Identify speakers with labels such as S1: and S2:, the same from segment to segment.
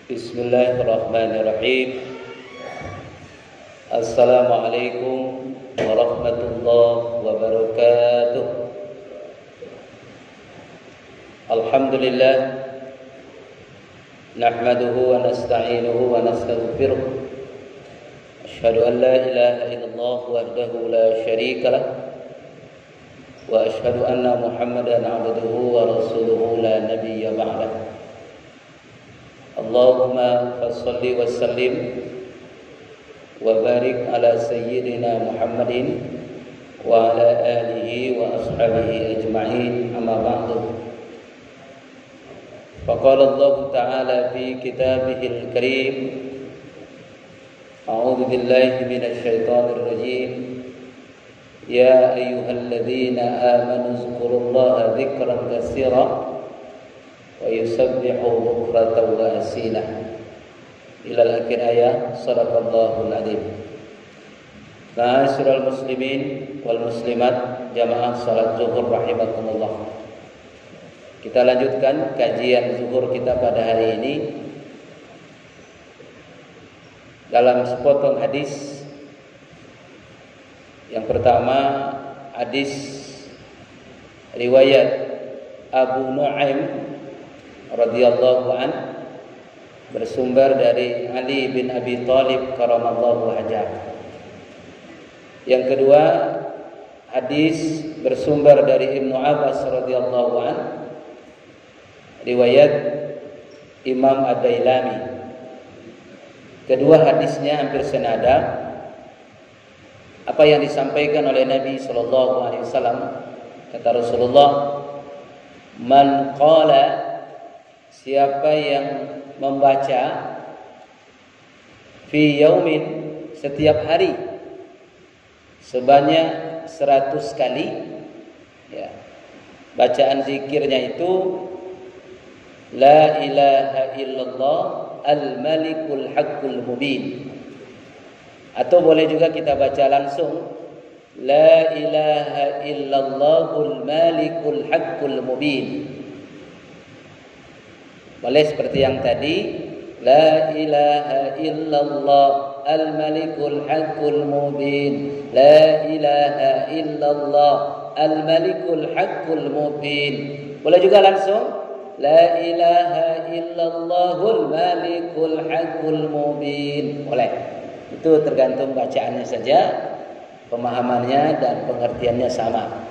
S1: Bismillahirrahmanirrahim. Assalamualaikum warahmatullahi wabarakatuh. Alhamdulillah, nahmaduhu wa nasta'inuhu wa nastaghfiruh. Asyhadu an la ilaha illallah wahdahu la syarika lah, wa asyhadu anna Muhammadan 'abduhu wa rasuluhu la nabiyya ba'dah. Allahumma fassalli wa sallim wa barik ala sayyidina Muhammadin wa ala alihi wa ashabihi ajma'in, amma ba'du. Faqala Allah ta'ala fi kitabihil karim, a'udzu billahi minasy syaithanir rajim. Ya ayyuhalladzina amanu dzkurullaha dzikran katsiran wa yusabbihu bukratan wa asila, ila akhir ayat. Shadaqallahul adzim. Ma'asyiral muslimin wal muslimat, jamaah salat zuhur rahimakumullah. Kita lanjutkan kajian zuhur kita pada hari ini dalam sepotong hadis. Yang pertama, hadis riwayat Abu Nu'aim radhiyallahu an, bersumber dari Ali bin Abi Thalib karamallahu wajhah. Yang kedua, hadis bersumber dari Ibnu Abbas radhiyallahu an, riwayat Imam Ad-Dailami. Kedua hadisnya hampir senada. Apa yang disampaikan oleh Nabi sallallahu alaihi wasallam, kata Rasulullah, man qala, siapa yang membaca fi yaumin, setiap hari, sebanyak 100 kali, ya, bacaan zikirnya itu la ilaha illallah al-malikul haqqul mubin, atau boleh juga kita baca langsung la ilaha illallahul malikul haqqul mubin. Boleh seperti yang tadi, la ilaha illallah al-malikul haqqul mubin, la ilaha illallah al-malikul haqqul mubin. Boleh juga langsung la ilaha illallahul malikul haqqul mubin. Boleh. Itu tergantung bacaannya saja, pemahamannya dan pengertiannya sama.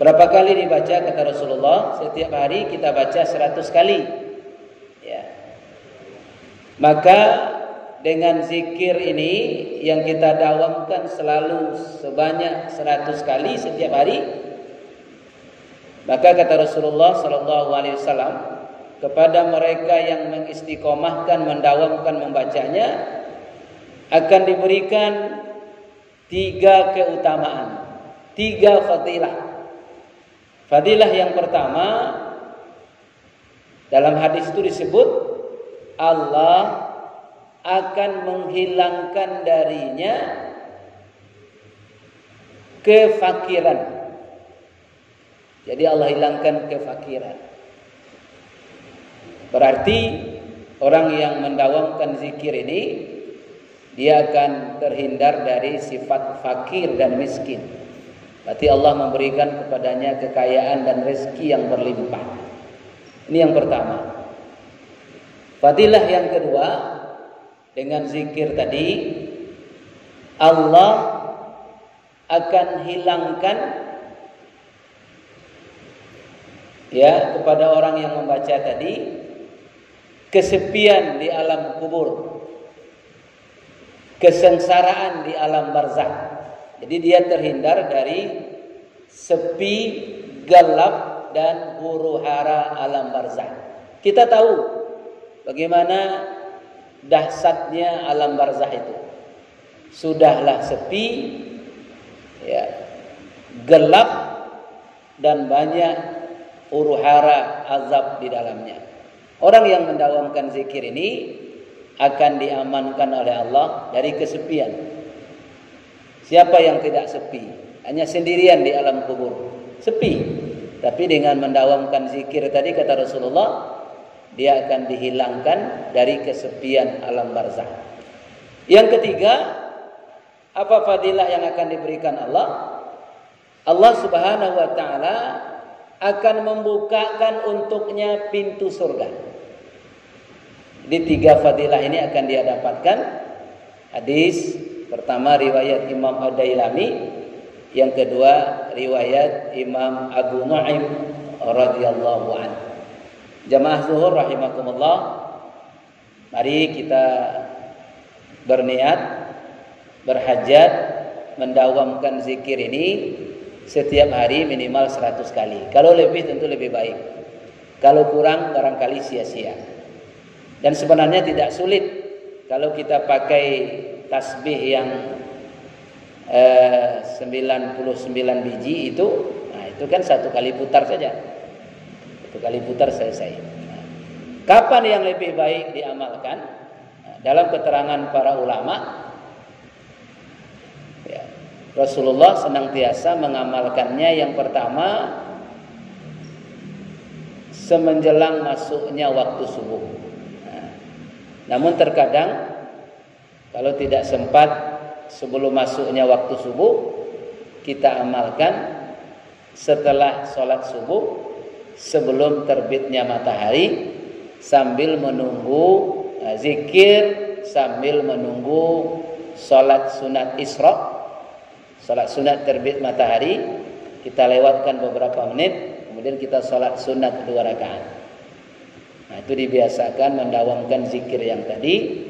S1: Berapa kali dibaca kata Rasulullah? Setiap hari kita baca 100 kali. Ya. Maka dengan zikir ini yang kita dawamkan selalu sebanyak 100 kali setiap hari, maka kata Rasulullah sallallahu alaihi wasallam, kepada mereka yang mengistiqomahkan, mendawamkan membacanya, akan diberikan 3 keutamaan, 3 fadilah. Fadilah yang pertama, dalam hadis itu disebut Allah akan menghilangkan darinya kefakiran. Jadi Allah hilangkan kefakiran. Berarti orang yang mendawamkan zikir ini, dia akan terhindar dari sifat fakir dan miskin. Berarti Allah memberikan kepadanya kekayaan dan rezeki yang berlimpah. Ini yang pertama. Fadilah yang kedua, dengan zikir tadi Allah akan hilangkan, ya, kepada orang yang membaca tadi kesepian di alam kubur, kesengsaraan di alam barzakh. Jadi dia terhindar dari sepi, gelap dan huru-hara alam barzakh. Kita tahu bagaimana dahsyatnya alam barzakh itu. Sudahlah sepi, ya, gelap dan banyak huru-hara azab di dalamnya. Orang yang mendawamkan zikir ini akan diamankan oleh Allah dari kesepian. Siapa yang tidak sepi? Hanya sendirian di alam kubur, sepi. Tapi dengan mendawamkan zikir tadi kata Rasulullah, dia akan dihilangkan dari kesepian alam barzakh. Yang ketiga, apa fadilah yang akan diberikan Allah? Allah Subhanahu wa taala akan membukakan untuknya pintu surga. Di tiga fadilah ini akan dia dapatkan. Hadis pertama riwayat Imam Ad-Dailami, yang kedua riwayat Imam Abu Nu'aim radhiyallahu anhu. Jamaah zuhur rahimakumullah, mari kita berniat, berhajat, mendawamkan zikir ini setiap hari minimal 100 kali. Kalau lebih tentu lebih baik. Kalau kurang barangkali sia-sia. Dan sebenarnya tidak sulit kalau kita pakai tasbih yang 99 biji itu, nah itu kan 1 kali putar saja. 1 kali putar selesai. Nah, kapan yang lebih baik diamalkan? Nah, dalam keterangan para ulama, ya, Rasulullah senantiasa mengamalkannya yang pertama semenjelang masuknya waktu subuh. Nah, namun terkadang kalau tidak sempat sebelum masuknya waktu subuh, kita amalkan setelah sholat subuh, sebelum terbitnya matahari, sambil menunggu zikir, sambil menunggu sholat sunat Isra. Sholat sunat terbit matahari, kita lewatkan beberapa menit, kemudian kita sholat sunat 2 rakaat. Nah, itu dibiasakan mendawamkan zikir yang tadi.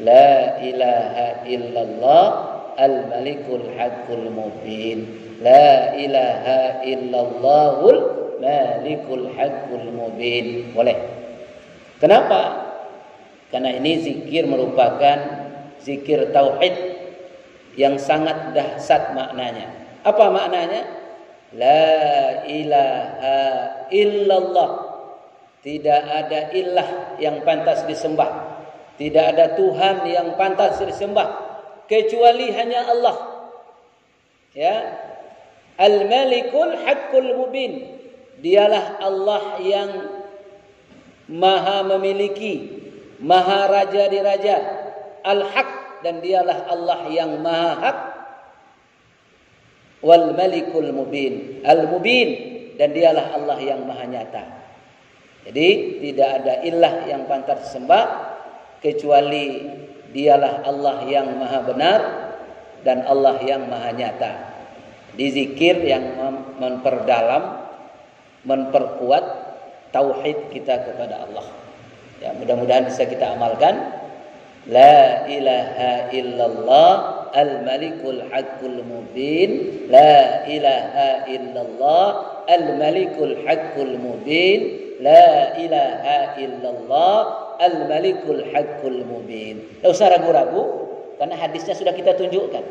S1: La ilaha illallah al-malikul haqqul mubin. La ilaha illallahul malikul haqqul mubin. Boleh. Kenapa? Karena ini zikir merupakan zikir tauhid yang sangat dahsyat maknanya. Apa maknanya? La ilaha illallah. Tidak ada ilah yang pantas disembah. Tidak ada Tuhan yang pantas disembah kecuali hanya Allah. Ya. Al-Malikul Haqqul Mubin. Dialah Allah yang maha memiliki, maha raja di raja, Al-Haq, dan dialah Allah yang maha hak. Wal Malikul Mubin, Al-Mubin, dan dialah Allah yang maha nyata. Jadi tidak ada ilah yang pantas disembah kecuali dialah Allah yang maha benar dan Allah yang maha nyata. Di zikir yang memperdalam, memperkuat tauhid kita kepada Allah. Ya, mudah-mudahan bisa kita amalkan. La ilaha illallah al-malikul haqqul mubin. La ilaha illallah al-malikul haqqul mubin. La ilaha illallah al-malikul haqqul mubin. Tidak usah ragu-ragu, karena hadisnya sudah kita tunjukkan.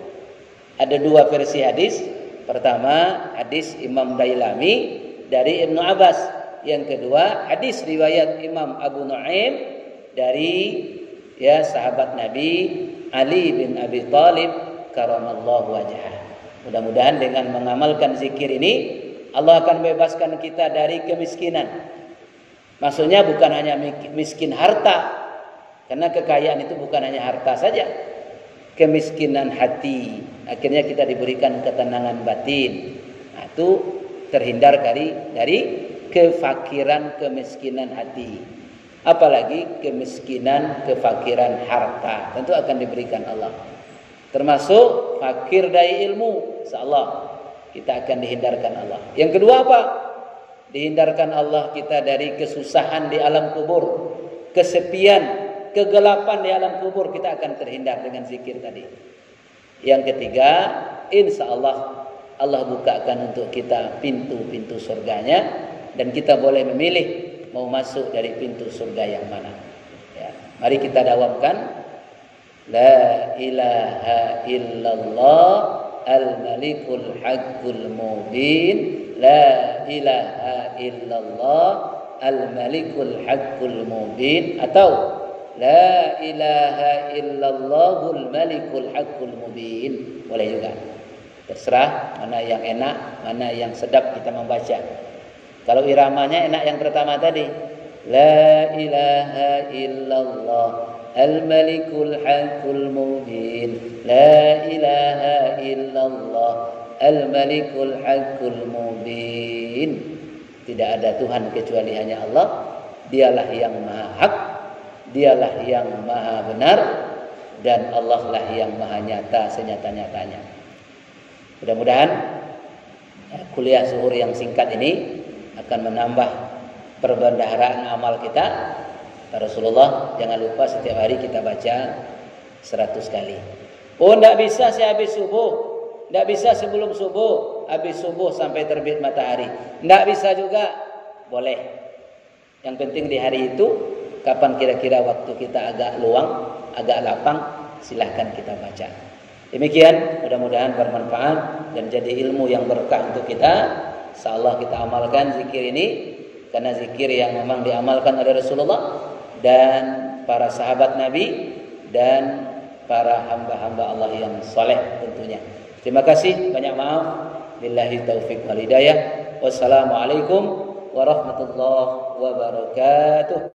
S1: Ada 2 versi hadis. Pertama, hadis Imam Dailami dari Ibnu Abbas. Yang kedua, hadis riwayat Imam Abu Nu'aim dari sahabat Nabi Ali bin Abi Thalib karamallahu wajhah. Mudah-mudahan dengan mengamalkan zikir ini Allah akan bebaskan kita dari kemiskinan. Maksudnya bukan hanya miskin harta, karena kekayaan itu bukan hanya harta saja. Kemiskinan hati, akhirnya kita diberikan ketenangan batin. Nah, itu terhindar dari kefakiran, kemiskinan hati. Apalagi kemiskinan, kefakiran harta, tentu akan diberikan Allah. Termasuk fakir dari ilmu, insyaallah kita akan dihindarkan Allah. Yang kedua apa? Dihindarkan Allah kita dari kesusahan di alam kubur, kesepian, kegelapan di alam kubur, kita akan terhindar dengan zikir tadi. Yang ketiga, insya Allah Allah bukakan untuk kita pintu-pintu surganya, dan kita boleh memilih mau masuk dari pintu surga yang mana. Ya, mari kita dawamkan. La ilaha illallah al-malikul haqqul mubin. La ilaha illallah al-malikul haqqul mubin, atau la ilaha illallahul malikul haqqul mubin. Boleh juga. Terserah mana yang enak, mana yang sedap kita membaca. Kalau iramanya enak yang pertama tadi, La ilaha illallah al-malikul haqqul mubin. La ilaha illallah al-malikul haqqul mubin. Tidak ada Tuhan kecuali hanya Allah. Dialah yang maha hak, dialah yang maha benar, dan Allah lah yang maha nyata senyata-nyatanya. Mudah-mudahan kuliah zuhur yang singkat ini akan menambah perbendaharaan amal kita. Rasulullah jangan lupa setiap hari kita baca 100 kali. Oh, tidak bisa saya habis subuh. Tidak bisa sebelum subuh, habis subuh sampai terbit matahari. Tidak bisa juga, boleh. Yang penting di hari itu, kapan kira-kira waktu kita agak luang, agak lapang, silahkan kita baca. Demikian, mudah-mudahan bermanfaat dan jadi ilmu yang berkah untuk kita. Insyaallah kita amalkan zikir ini, karena zikir yang memang diamalkan oleh Rasulullah dan para sahabat Nabi dan para hamba-hamba Allah yang saleh tentunya. Terima kasih, banyak maaf. Billahi taufik wal hidayah. Wassalamualaikum warahmatullahi wabarakatuh.